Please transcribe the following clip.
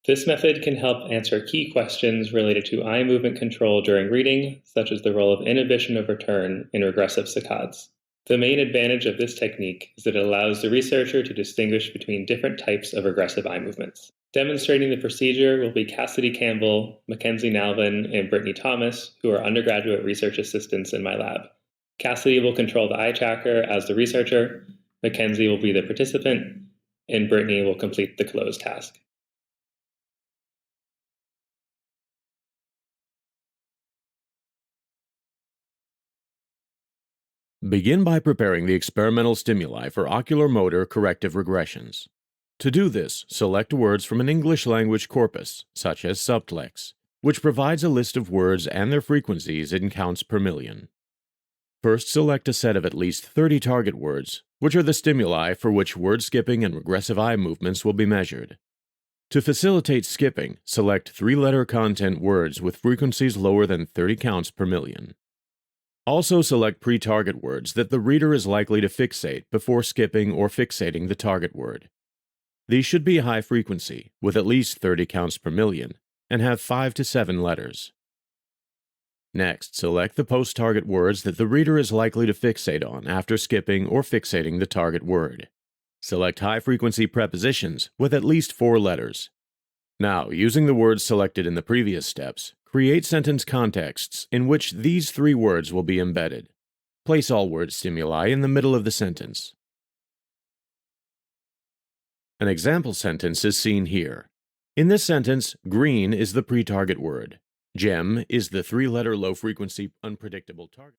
This method can help answer key questions related to eye movement control during reading, such as the role of inhibition of return in regressive saccades. The main advantage of this technique is that it allows the researcher to distinguish between different types of regressive eye movements. Demonstrating the procedure will be Cassidy Campbell, Mackenzie Nalvin, and Brittany Thomas, who are undergraduate research assistants in my lab. Cassidy will control the eye tracker as the researcher, Mackenzie will be the participant, and Brittany will complete the closed task. Begin by preparing the experimental stimuli for ocular motor corrective regressions. To do this, select words from an English language corpus, such as subtlex, which provides a list of words and their frequencies in counts per million. First, select a set of at least 30 target words, which are the stimuli for which word skipping and regressive eye movements will be measured. To facilitate skipping, select 3-letter content words with frequencies lower than 30 counts per million. Also select pre-target words that the reader is likely to fixate before skipping or fixating the target word. These should be high frequency, with at least 30 counts per million, and have 5 to 7 letters. Next, select the post-target words that the reader is likely to fixate on after skipping or fixating the target word. Select high-frequency prepositions with at least 4 letters. Now, using the words selected in the previous steps, create sentence contexts in which these 3 words will be embedded. Place all word stimuli in the middle of the sentence. An example sentence is seen here. In this sentence, green is the pre-target word. Gem is the 3-letter low-frequency unpredictable target.